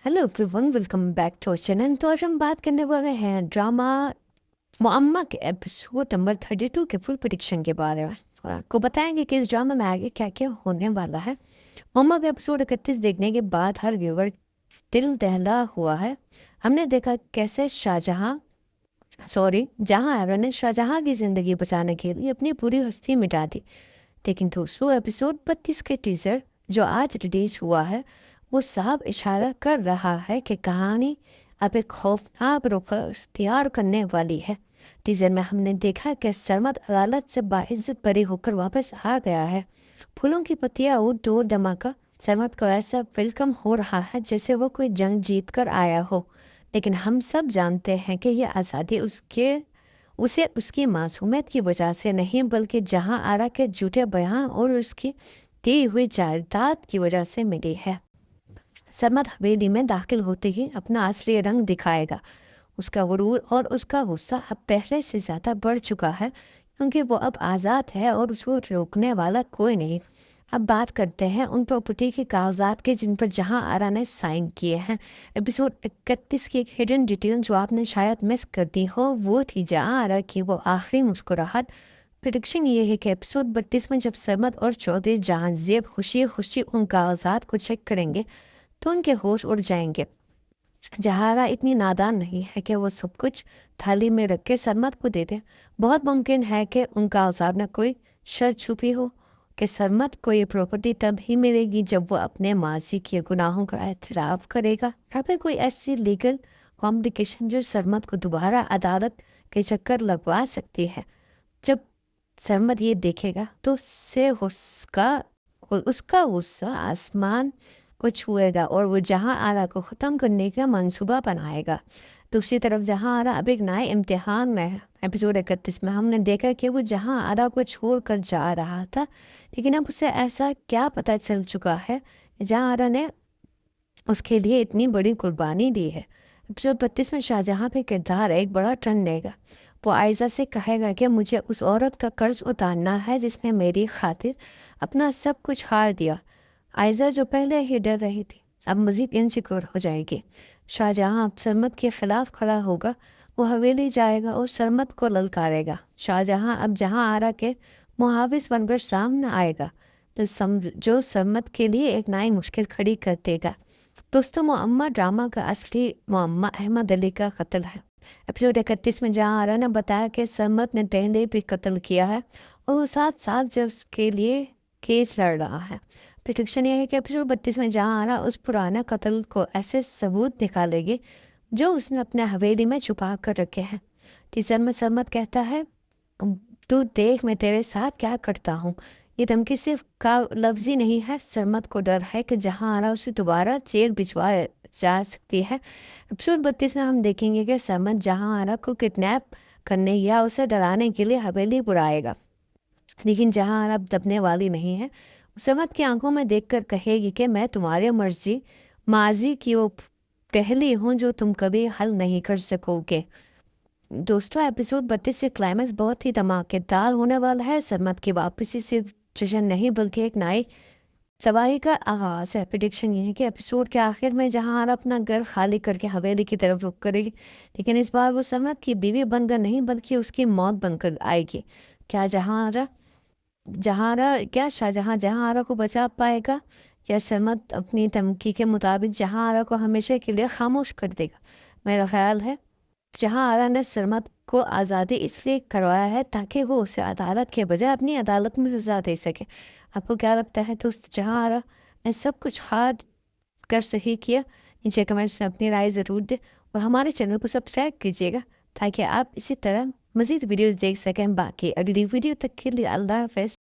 Hello everyone, welcome back to our channel. तो आज हम बात करने वाले हैं ड्रामा मुअम्मा के एपिसोड नंबर 32 के फुल प्रेडिक्शन के बारे में, और आपको बताएंगे कि इस ड्रामा में आगे क्या क्या होने वाला है। मुअम्मा का एपिसोड 31 देखने के बाद हर व्यूवर दिल दहला हुआ है। हमने देखा कैसे जहां आरा ने शाहजहां की जिंदगी बचाने के लिए अपनी पूरी हस्ती मिटा दी। लेकिन दोस्तों, एपिसोड 32 के टीजर जो आज रिलीज हुआ है वो साफ इशारा कर रहा है कि कहानी अब एक खौफनाक रुख इख्तियार करने वाली है। टीजर में हमने देखा कि सरमद अदालत से बाइज्जत बरी होकर वापस आ गया है। फूलों की पत्तियां और डोर धमाका सरमद को ऐसा वेलकम हो रहा है जैसे वो कोई जंग जीत कर आया हो। लेकिन हम सब जानते हैं कि यह आज़ादी उसे उसकी मासूमियत की वजह से नहीं, बल्कि जहां आरा के झूठे बयान और उसकी दी हुई जायदाद की वजह से मिली है। सरमद हवेली में दाखिल होते ही अपना असली रंग दिखाएगा। उसका गुरूर और उसका गुस्सा अब पहले से ज़्यादा बढ़ चुका है, क्योंकि वो अब आज़ाद है और उसको रोकने वाला कोई नहीं। अब बात करते हैं उन प्रॉपर्टी के कागजात के जिन पर जहां आरा ने साइन किए हैं। एपिसोड 31 की एक हिडन डिटेल जो आपने शायद मिस कर दी हो वो थी जहां आरा की वो आखिरी मुस्कुराहट। प्रिडिक्शन ये है कि एपिसोड 32 में जब सरमद और चौधरी जहांजेब खुशी खुशी उन कागजात को चेक करेंगे तो उनके होश उड़ जाएंगे। जहारा इतनी नादान नहीं है कि वो सब कुछ थाली में रख के सरमद को दे दे। बहुत मुमकिन है कि उनका औजार में कोई शर्त छुपी हो कि सरमद को ये प्रॉपर्टी तब ही मिलेगी जब वो अपने माजी के गुनाहों का एतराफ़ करेगा, या फिर कोई ऐसी लीगल कॉम्प्लिकेशन जो सरमद को दोबारा अदालत के चक्कर लगवा सकती है। जब सरमद ये देखेगा तो उसका गुस्सा आसमान को छुएगा और वो जहां आरा को ख़त्म करने का मंसूबा बनाएगा। दूसरी तरफ जहां आरा अब एक नए इम्तिहान में है। एपिसोड 31 में हमने देखा कि वो जहां आरा को छोड़ कर जा रहा था, लेकिन अब उसे ऐसा क्या पता चल चुका है जहां आरा ने उसके लिए इतनी बड़ी कुर्बानी दी है। एपिसोड 32 में शाहजहां का किरदार एक बड़ा टर्न लेगा। वो आयजा से कहेगा कि मुझे उस औरत का कर्ज उतारना है जिसने मेरी खातिर अपना सब कुछ हार दिया। आयजा जो पहले ही डर रही थी अब मज़ीद इनसिक्योर हो जाएगी। शाहजहां अब सरमद के खिलाफ खड़ा होगा। वो हवेली जाएगा और सरमद को ललकारेगा। शाहजहां अब जहां आरा के मुहाविस बनकर सामने आएगा जो सरमद के लिए एक नई मुश्किल खड़ी कर देगा। दोस्तों, मुअम्मा ड्रामा का असली मुअम्मा अहमद अली का कत्ल है। एपिसोड 31 में जहां आरा ने बताया कि सरमद ने पहले भी कत्ल किया है और वो 7 साल जज के लिए केस लड़ रहा है। प्रिडिक्शन यह है कि एपिसोड 32 में जहां आरा उस पुराना कत्ल को ऐसे सबूत निकालेगी जो उसने अपने हवेली में छुपा कर रखे हैं। टीजर में सरमद कहता है, तू देख मैं तेरे साथ क्या करता हूँ। ये धमकी सिर्फ का लफ्ज़ ही नहीं है, सरमद को डर है कि जहां आरा उसे दोबारा जेल भिजवा जा सकती है। एपिसोड 32 में हम देखेंगे कि सरमद जहां आरा को किडनैप करने या उसे डराने के लिए हवेली बुलाएगा, लेकिन जहां आरा दबने वाली नहीं है। सरमद की आंखों में देखकर कहेगी कि मैं तुम्हारी मर्जी माजी की वो पहली हूँ जो तुम कभी हल नहीं कर सकोगे। दोस्तों, एपिसोड 32 से क्लाइमैक्स बहुत ही धमाकेदार होने वाला है। सरमद की वापसी सिर्फ जश्न नहीं बल्कि एक नई तबाही का आगाज़ है। प्रिडिक्शन ये है कि एपिसोड के आखिर में जहां आरा अपना घर खाली करके हवेली की तरफ रुख करेगी, लेकिन इस बार वो सरमद की बीवी बनकर नहीं बल्कि उसकी मौत बनकर आएगी। क्या शाहजहां जहां आरा को बचा पाएगा, या सरमद अपनी धमकी के मुताबिक जहां आरा को हमेशा के लिए खामोश कर देगा? मेरा ख्याल है जहां आरा ने सरमद को आज़ादी इसलिए करवाया है ताकि वो उसे अदालत के बजाय अपनी अदालत में सजा दे सके। आपको क्या लगता है दोस्त, जहां आरा ने सब कुछ हार कर सही किया? नीचे कमेंट्स में अपनी राय ज़रूर दें और हमारे चैनल को सब्सक्राइब कीजिएगा ताकि आप इसी तरह मज़ीद वीडियोज़ देख सकें। बाकी अगली वीडियो तक के लिए अल्लाह हाफ़िज़।